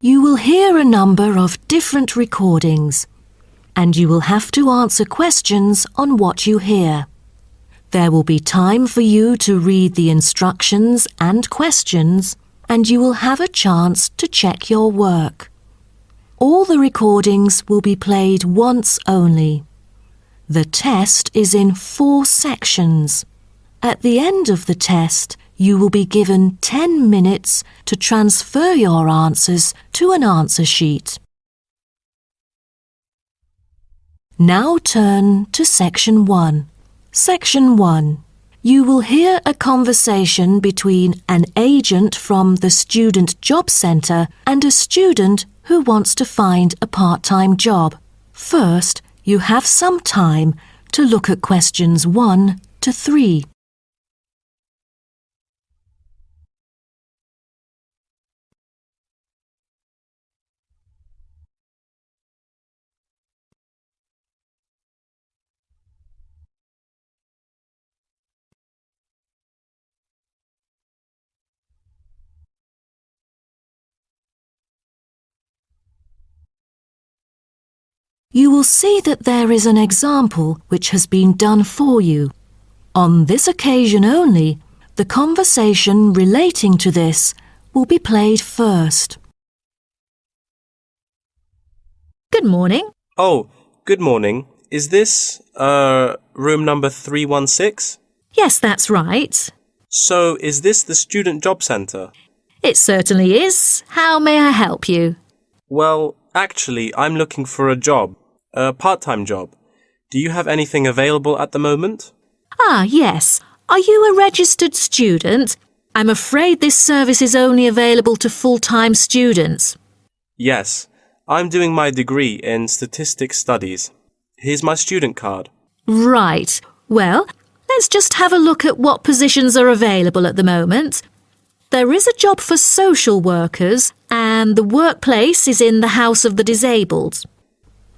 You will hear a number of different recordings, and you will have to answer questions on what you hear. There will be time for you to read the instructions and questions, and you will have a chance to check your work. All the recordings will be played once only. The test is in 4 sections. At the end of the test, you will be given 10 minutes to transfer your answers to an answer sheet. Now turn to Section 1. Section 1. You will hear a conversation between an agent from the Student Job Centre and a student who wants to find a part-time job. First, you have some time to look at questions 1 to 3. You will see that there is an example which has been done for you. On this occasion only, the conversation relating to this will be played first. Good morning. Oh, good morning. Is this, room number 316? Yes, that's right. So, is this the Student Job Centre? It certainly is. How may I help you? Well, actually, I'm looking for a job, a part-time job. Do you have anything available at the moment? Ah, yes. Are you a registered student? I'm afraid this service is only available to full-time students. Yes, I'm doing my degree in statistics studies. Here's my student card. Right. Well, let's just have a look at what positions are available at the moment. There is a job for social workers, and the workplace is in the House of the Disabled.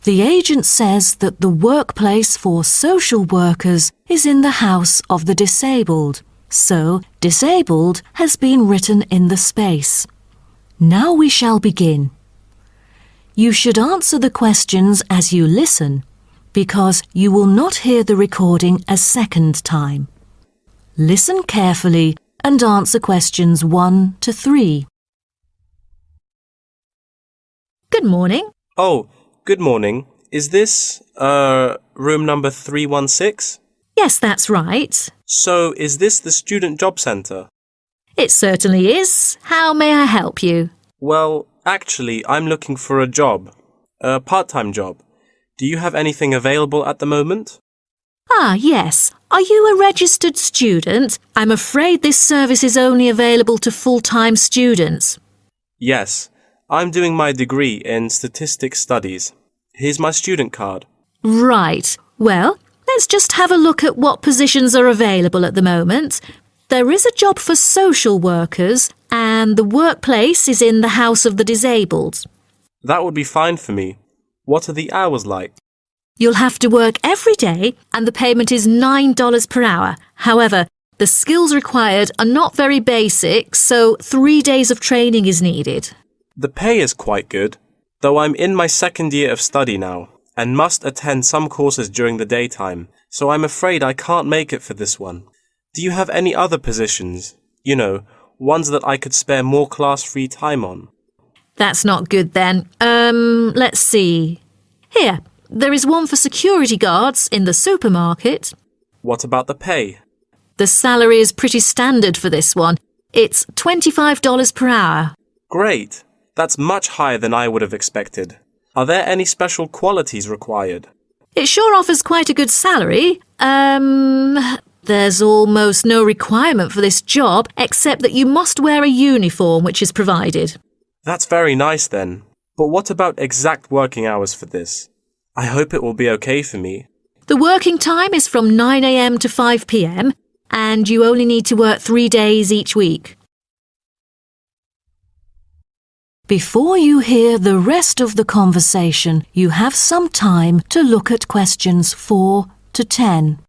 The agent says that the workplace for social workers is in the House of the Disabled, so disabled has been written in the space. Now we shall begin. You should answer the questions as you listen, because you will not hear the recording a second time. Listen carefully and answer questions 1 to 3. Good morning. Oh, good morning. Is this, room number 316? Yes, that's right. So, is this the Student Job Centre? It certainly is. How may I help you? Well, actually, I'm looking for a job, a part-time job. Do you have anything available at the moment? Ah, yes. Are you a registered student? I'm afraid this service is only available to full-time students. Yes, I'm doing my degree in statistics studies. Here's my student card. Right. Well, let's just have a look at what positions are available at the moment. There is a job for social workers, and the workplace is in the House of the Disabled. That would be fine for me. What are the hours like? You'll have to work every day, and the payment is $9 per hour. However, the skills required are not very basic, so 3 days of training is needed. The pay is quite good, though I'm in my second year of study now, and must attend some courses during the daytime, so I'm afraid I can't make it for this one. Do you have any other positions? You know, ones that I could spare more class-free time on? That's not good then. Let's see. Here, there is one for security guards in the supermarket. What about the pay? The salary is pretty standard for this one. It's $25 per hour. Great! That's much higher than I would have expected. Are there any special qualities required? It sure offers quite a good salary. There's almost no requirement for this job except that you must wear a uniform which is provided. That's very nice then. But what about exact working hours for this? I hope it will be okay for me. The working time is from 9 a.m. to 5 p.m. and you only need to work 3 days each week. Before you hear the rest of the conversation, you have some time to look at questions 4 to 10.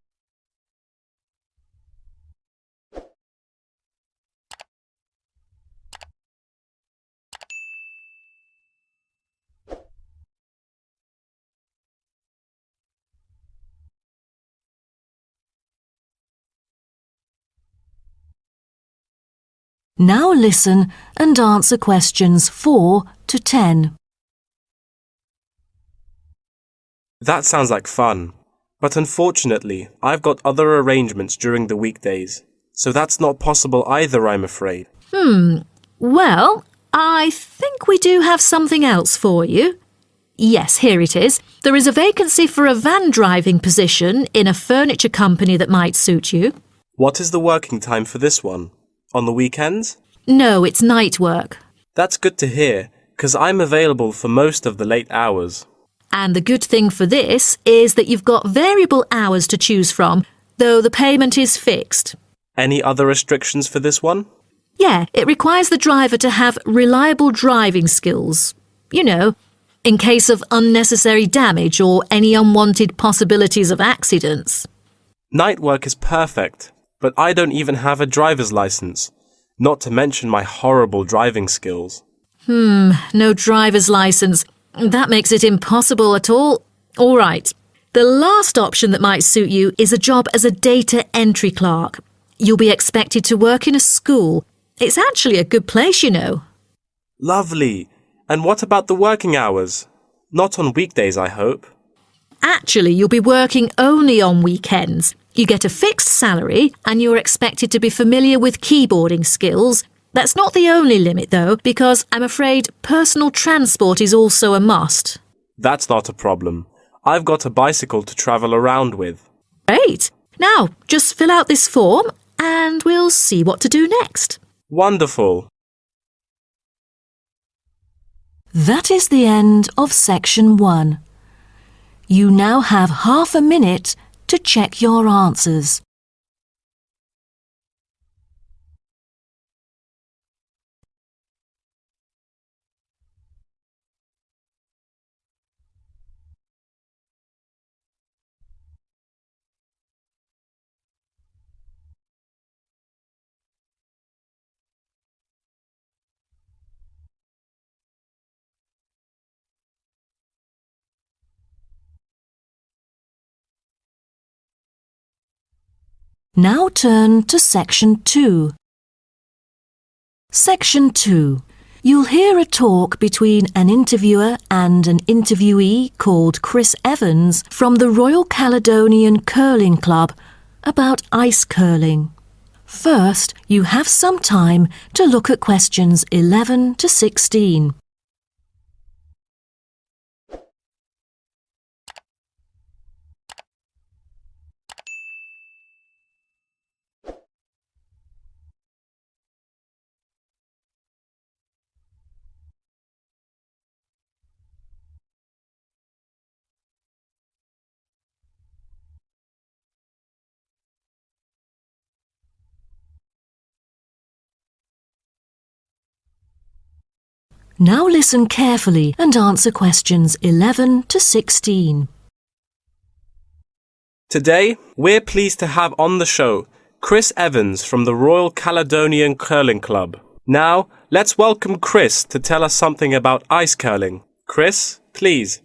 Now listen and answer questions 4 to 10. That sounds like fun, but unfortunately, I've got other arrangements during the weekdays, so that's not possible either, I'm afraid. Well, I think we do have something else for you. Yes, here it is. There is a vacancy for a van driving position in a furniture company that might suit you. What is the working time for this one? On the weekends? No, it's night work. That's good to hear, 'cause I'm available for most of the late hours. And the good thing for this is that you've got variable hours to choose from, though the payment is fixed. Any other restrictions for this one? Yeah, it requires the driver to have reliable driving skills. You know, in case of unnecessary damage or any unwanted possibilities of accidents. Night work is perfect, but I don't even have a driver's license, not to mention my horrible driving skills. No driver's license. That makes it impossible at all. All right. The last option that might suit you is a job as a data entry clerk. You'll be expected to work in a school. It's actually a good place, you know. Lovely. And what about the working hours? Not on weekdays, I hope. Actually, you'll be working only on weekends. You get a fixed salary and you're expected to be familiar with keyboarding skills. That's not the only limit, though, because I'm afraid personal transport is also a must. That's not a problem. I've got a bicycle to travel around with. Great. Now, just fill out this form and we'll see what to do next. Wonderful. That is the end of section 1. You now have half a minute to check your answers. Now turn to section 2. Section 2. You'll hear a talk between an interviewer and an interviewee called Chris Evans from the Royal Caledonian Curling Club about ice curling. First, you have some time to look at questions 11 to 16. Now listen carefully and answer questions 11 to 16. Today, we're pleased to have on the show Chris Evans from the Royal Caledonian Curling Club. Now, let's welcome Chris to tell us something about ice curling. Chris, please.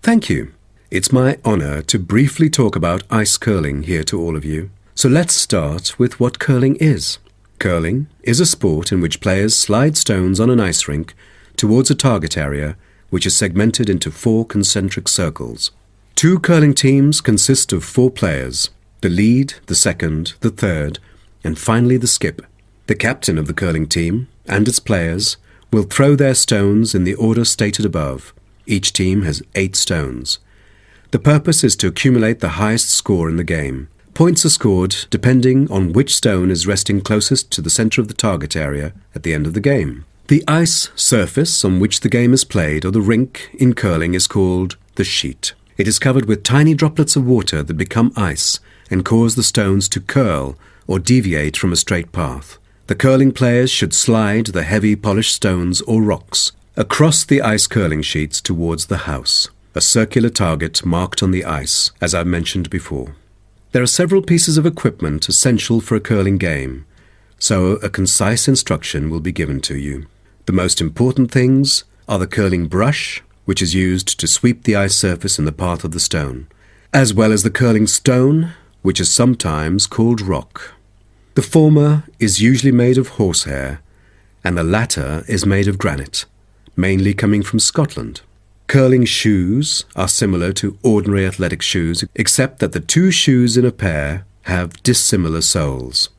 Thank you. It's my honour to briefly talk about ice curling here to all of you. So let's start with what curling is. Curling is a sport in which players slide stones on an ice rink towards a target area which is segmented into 4 concentric circles. 2 curling teams consist of 4 players, the lead, the second, the third, and finally the skip. The captain of the curling team and its players will throw their stones in the order stated above. Each team has 8 stones. The purpose is to accumulate the highest score in the game. Points are scored depending on which stone is resting closest to the centre of the target area at the end of the game. The ice surface on which the game is played, or the rink in curling, is called the sheet. It is covered with tiny droplets of water that become ice and cause the stones to curl or deviate from a straight path. The curling players should slide the heavy polished stones or rocks across the ice curling sheets towards the house, a circular target marked on the ice, as I mentioned before. There are several pieces of equipment essential for a curling game, so a concise instruction will be given to you. The most important things are the curling brush, which is used to sweep the ice surface in the path of the stone, as well as the curling stone, which is sometimes called rock. The former is usually made of horsehair and the latter is made of granite, mainly coming from Scotland. Curling shoes are similar to ordinary athletic shoes, except that the two shoes in a pair have dissimilar soles.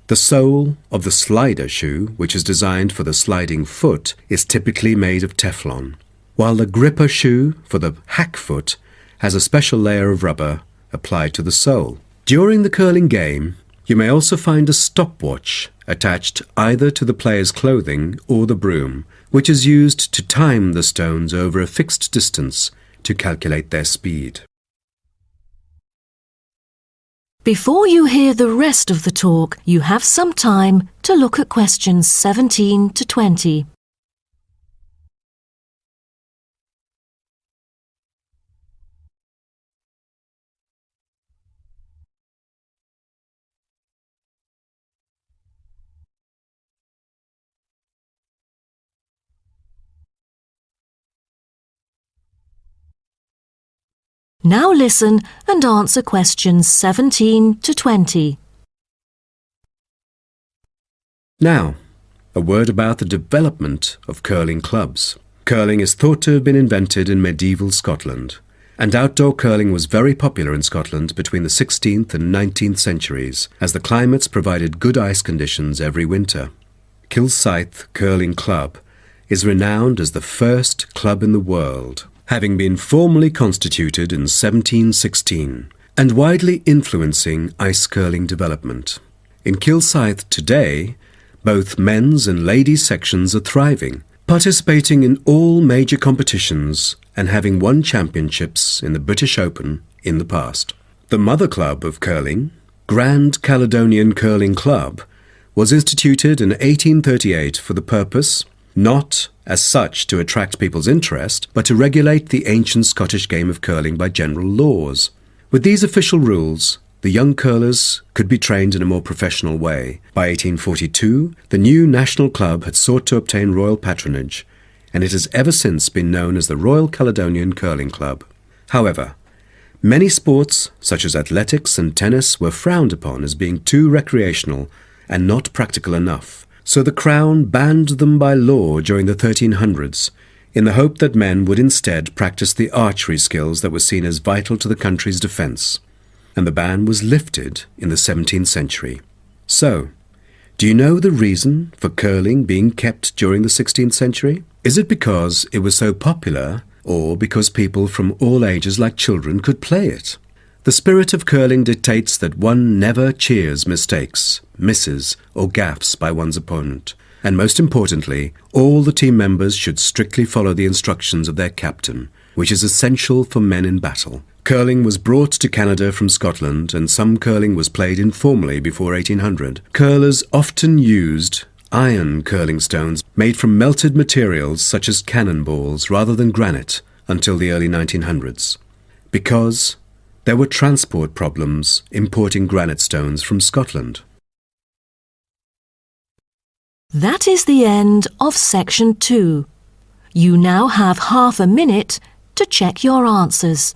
The sole of the slider shoe, which is designed for the sliding foot, is typically made of Teflon, while the gripper shoe for the hack foot has a special layer of rubber applied to the sole. During the curling game, you may also find a stopwatch attached either to the player's clothing or the broom, which is used to time the stones over a fixed distance to calculate their speed. Before you hear the rest of the talk, you have some time to look at questions 17 to 20. Now listen and answer questions 17 to 20. Now, a word about the development of curling clubs. Curling is thought to have been invented in medieval Scotland, and outdoor curling was very popular in Scotland between the 16th and 19th centuries, as the climates provided good ice conditions every winter. Kilsyth Curling Club is renowned as the first club in the world, having been formally constituted in 1716, and widely influencing ice curling development. In Kilsyth today, both men's and ladies' sections are thriving, participating in all major competitions and having won championships in the British Open in the past. The mother club of curling, Grand Caledonian Curling Club, was instituted in 1838 for the purpose, not as such to attract people's interest, but to regulate the ancient Scottish game of curling by general laws. With these official rules, the young curlers could be trained in a more professional way. By 1842, the new national club had sought to obtain royal patronage, and it has ever since been known as the Royal Caledonian Curling Club. However, many sports, such as athletics and tennis, were frowned upon as being too recreational and not practical enough. So the Crown banned them by law during the 1300s, in the hope that men would instead practice the archery skills that were seen as vital to the country's defence. And the ban was lifted in the 17th century. So, do you know the reason for curling being kept during the 16th century? Is it because it was so popular, or because people from all ages like children could play it? The spirit of curling dictates that one never cheers mistakes, misses, or gaffes by one's opponent. And most importantly, all the team members should strictly follow the instructions of their captain, which is essential for men in battle. Curling was brought to Canada from Scotland, and some curling was played informally before 1800. Curlers often used iron curling stones made from melted materials such as cannonballs rather than granite until the early 1900s, because there were transport problems importing granite stones from Scotland. That is the end of section 2. You now have half a minute to check your answers.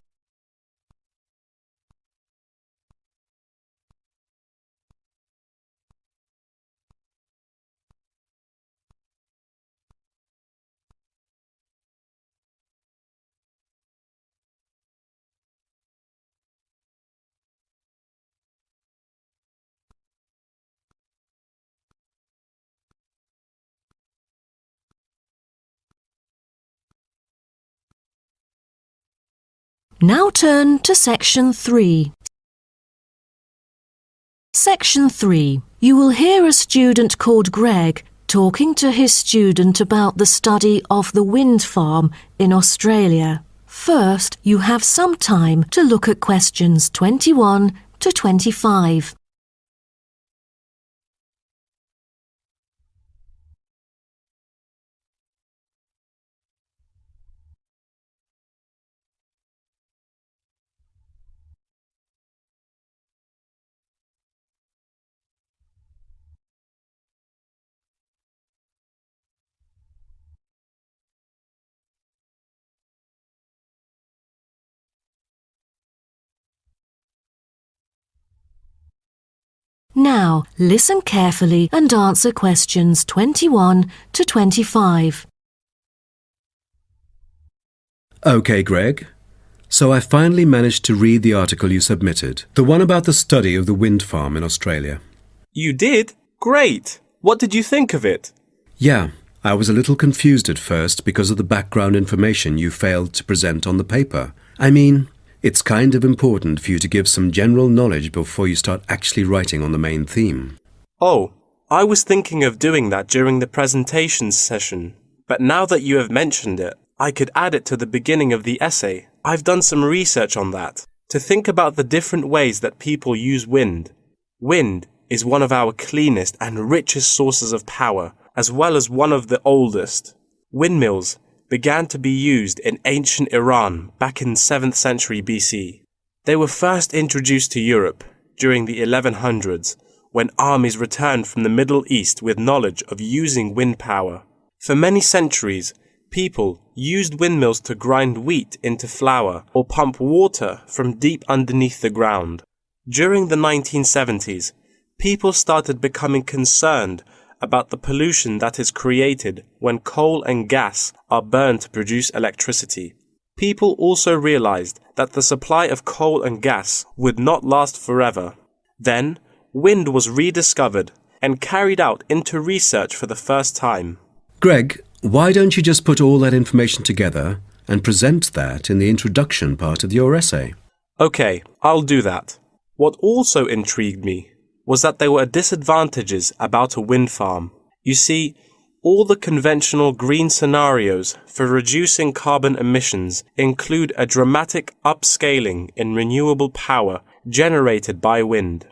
Now turn to section 3. Section 3. You will hear a student called Greg talking to his student about the study of the wind farm in Australia. First, you have some time to look at questions 21 to 25. Now, listen carefully and answer questions 21 to 25. OK, Greg. So I finally managed to read the article you submitted, the one about the study of the wind farm in Australia. You did? Great! What did you think of it? Yeah, I was a little confused at first because of the background information you failed to present on the paper. I mean, it's kind of important for you to give some general knowledge before you start actually writing on the main theme. Oh, I was thinking of doing that during the presentation session, but now that you have mentioned it, I could add it to the beginning of the essay. I've done some research on that, to think about the different ways that people use wind. Wind is one of our cleanest and richest sources of power, as well as one of the oldest. Windmills began to be used in ancient Iran back in 7th century BC. They were first introduced to Europe during the 1100s, when armies returned from the Middle East with knowledge of using wind power. For many centuries, people used windmills to grind wheat into flour or pump water from deep underneath the ground. During the 1970s, people started becoming concerned about the pollution that is created when coal and gas are burned to produce electricity. People also realized that the supply of coal and gas would not last forever. Then, wind was rediscovered and carried out into research for the first time. Greg, why don't you just put all that information together and present that in the introduction part of your essay? Okay, I'll do that. What also intrigued me was that there were disadvantages about a wind farm. You see, all the conventional green scenarios for reducing carbon emissions include a dramatic upscaling in renewable power generated by wind,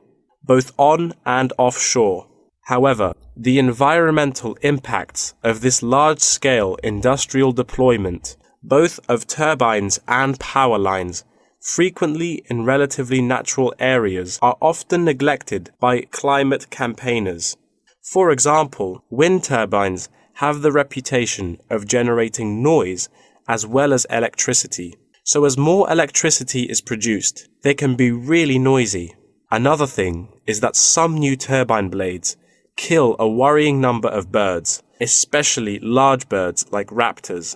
both on and offshore. However, the environmental impacts of this large-scale industrial deployment, both of turbines and power lines, frequently in relatively natural areas, are often neglected by climate campaigners. For example, wind turbines have the reputation of generating noise as well as electricity. So as more electricity is produced, they can be really noisy. Another thing is that some new turbine blades kill a worrying number of birds, especially large birds like raptors.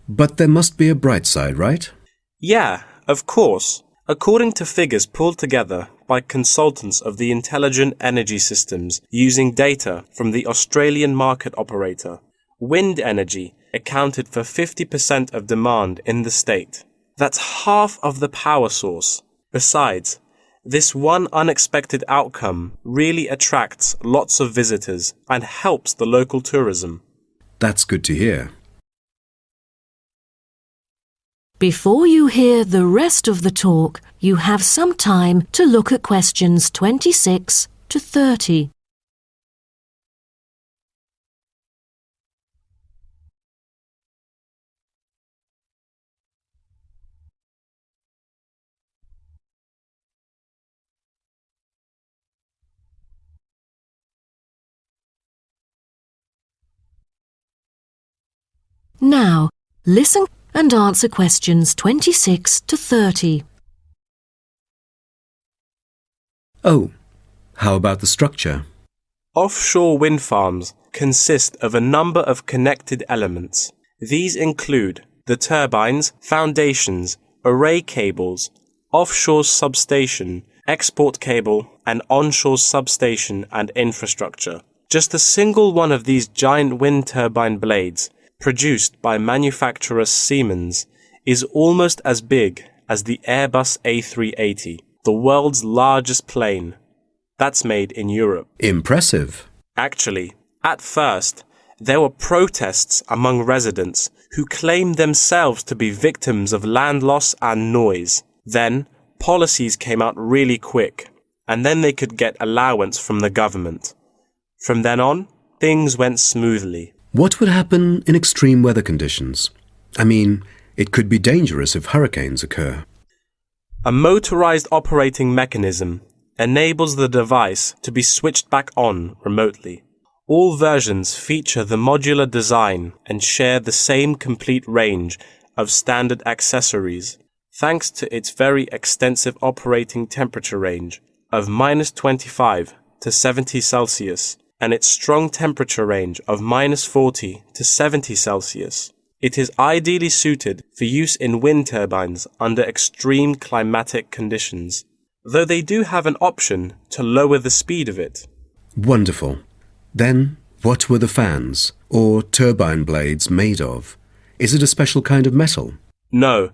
But there must be a bright side, right? Yeah, of course. According to figures pulled together by consultants of the Intelligent Energy Systems using data from the Australian market operator, wind energy accounted for 50% of demand in the state. That's half of the power source. Besides, this one unexpected outcome really attracts lots of visitors and helps the local tourism. That's good to hear. Before you hear the rest of the talk, you have some time to look at questions 26 to 30. Now, listen and answer questions 26 to 30. Oh, how about the structure? Offshore wind farms consist of a number of connected elements. These include the turbines, foundations, array cables, offshore substation, export cable, and onshore substation and infrastructure. Just a single one of these giant wind turbine blades, produced by manufacturer Siemens, is almost as big as the Airbus A380, the world's largest plane. That's made in Europe. Impressive. Actually, at first, there were protests among residents who claimed themselves to be victims of land loss and noise. Then, policies came out really quick, and then they could get allowance from the government. From then on, things went smoothly. What would happen in extreme weather conditions? I mean, it could be dangerous if hurricanes occur. A motorized operating mechanism enables the device to be switched back on remotely. All versions feature the modular design and share the same complete range of standard accessories, thanks to its very extensive operating temperature range of -25 to 70 Celsius, and its strong temperature range of -40 to 70 Celsius. It is ideally suited for use in wind turbines under extreme climatic conditions, though they do have an option to lower the speed of it. Wonderful. Then, what were the fans, or turbine blades, made of? Is it a special kind of metal? No,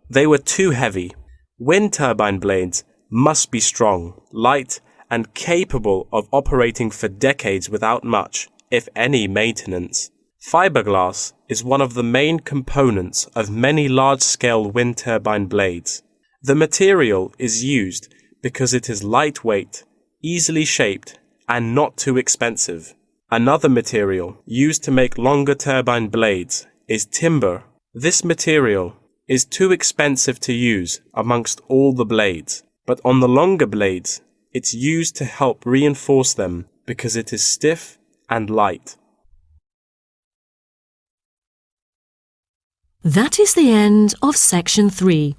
they were too heavy. Wind turbine blades must be strong, light, and capable of operating for decades without much, if any, maintenance. Fiberglass is one of the main components of many large-scale wind turbine blades. The material is used because it is lightweight, easily shaped, and not too expensive. Another material used to make longer turbine blades is timber. This material is too expensive to use amongst all the blades, but on the longer blades, it's used to help reinforce them because it is stiff and light. That is the end of section 3.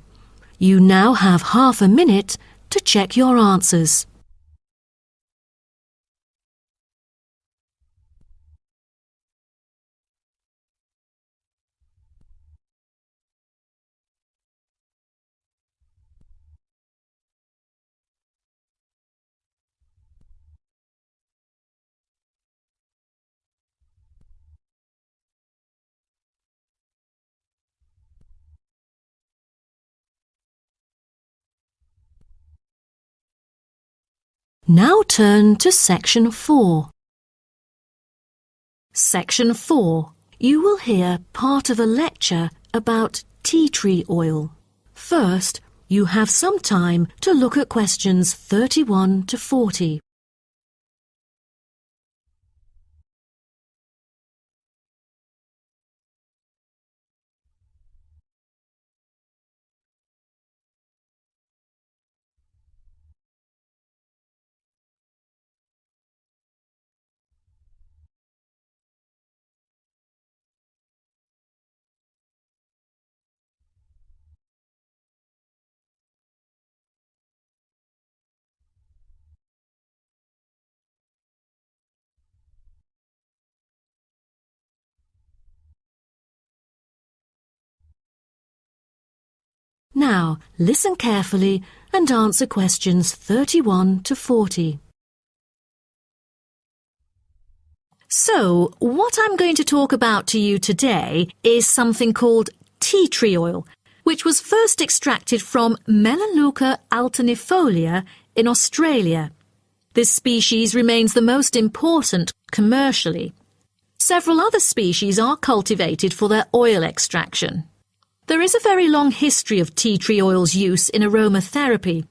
You now have half a minute to check your answers. Now turn to section 4. Section 4. You will hear part of a lecture about tea tree oil. First, you have some time to look at questions 31 to 40. Now, listen carefully and answer questions 31 to 40. So, what I'm going to talk about to you today is something called tea tree oil, which was first extracted from Melaleuca alternifolia in Australia. This species remains the most important commercially. Several other species are cultivated for their oil extraction. There is a very long history of tea tree oil's use in aromatherapy.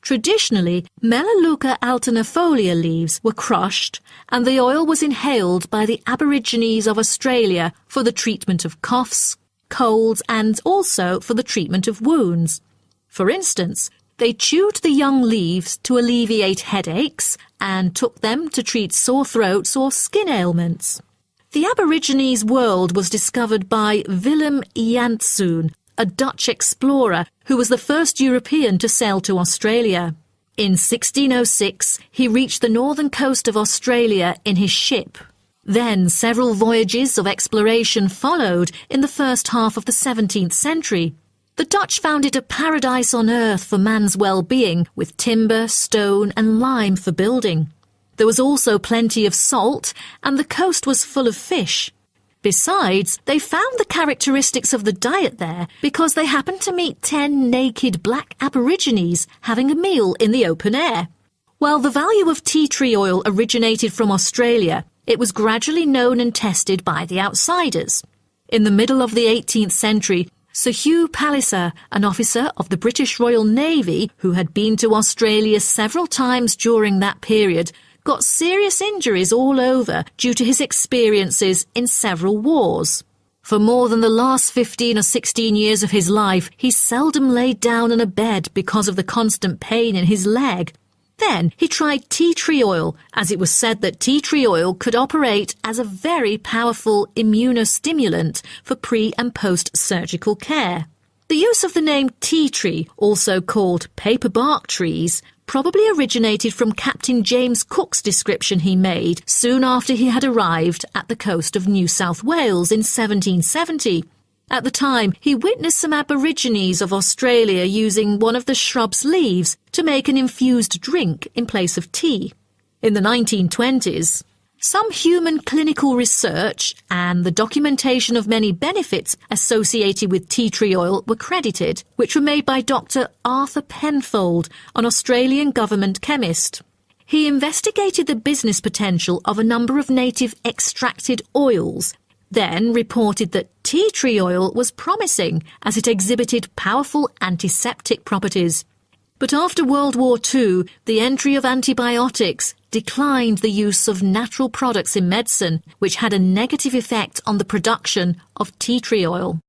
Traditionally, Melaleuca alternifolia leaves were crushed and the oil was inhaled by the Aborigines of Australia for the treatment of coughs, colds and also for the treatment of wounds. For instance, they chewed the young leaves to alleviate headaches and took them to treat sore throats or skin ailments. The Aborigines world was discovered by Willem Janszoon, a Dutch explorer who was the first European to sail to Australia. In 1606, he reached the northern coast of Australia in his ship. Then several voyages of exploration followed in the first half of the 17th century. The Dutch found it a paradise on earth for man's well-being, with timber, stone and lime for building. There was also plenty of salt, and the coast was full of fish. Besides, they found the characteristics of the diet there because they happened to meet 10 naked black Aborigines having a meal in the open air. While the value of tea tree oil originated from Australia, it was gradually known and tested by the outsiders. In the middle of the 18th century, Sir Hugh Palliser, an officer of the British Royal Navy who had been to Australia several times during that period, got serious injuries all over due to his experiences in several wars. For more than the last 15 or 16 years of his life, he seldom laid down on a bed because of the constant pain in his leg. Then he tried tea tree oil, as it was said that tea tree oil could operate as a very powerful immunostimulant for pre- and post-surgical care. The use of the name tea tree, also called paper bark trees, probably originated from Captain James Cook's description he made soon after he had arrived at the coast of New South Wales in 1770. At the time, he witnessed some Aborigines of Australia using one of the shrub's leaves to make an infused drink in place of tea. In the 1920s, some human clinical research and the documentation of many benefits associated with tea tree oil were credited, which were made by Dr. Arthur Penfold, an Australian government chemist. He investigated the business potential of a number of native extracted oils, then reported that tea tree oil was promising as it exhibited powerful antiseptic properties. But after World War II, the entry of antibiotics declined the use of natural products in medicine, which had a negative effect on the production of tea tree oil.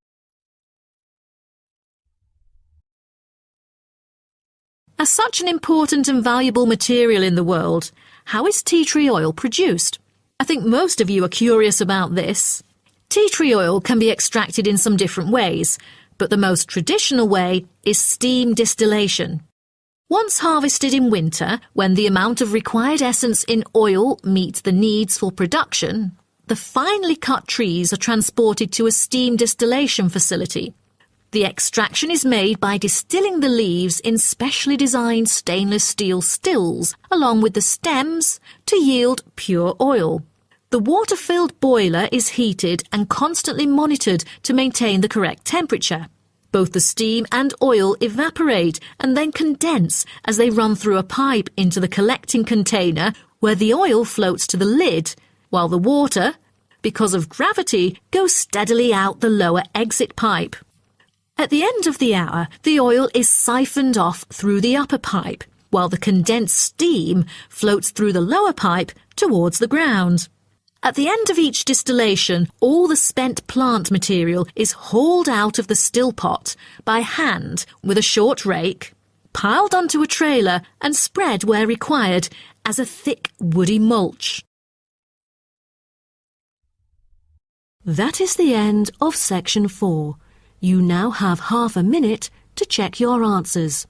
As such an important and valuable material in the world, how is tea tree oil produced? I think most of you are curious about this. Tea tree oil can be extracted in some different ways, but the most traditional way is steam distillation. Once harvested in winter, when the amount of required essence in oil meets the needs for production, the finely cut trees are transported to a steam distillation facility. The extraction is made by distilling the leaves in specially designed stainless steel stills, along with the stems, to yield pure oil. The water-filled boiler is heated and constantly monitored to maintain the correct temperature. Both the steam and oil evaporate and then condense as they run through a pipe into the collecting container where the oil floats to the lid, while the water, because of gravity, goes steadily out the lower exit pipe. At the end of the hour, the oil is siphoned off through the upper pipe, while the condensed steam floats through the lower pipe towards the ground. At the end of each distillation, all the spent plant material is hauled out of the still pot by hand with a short rake, piled onto a trailer and spread where required as a thick woody mulch. That is the end of section 4. You now have half a minute to check your answers.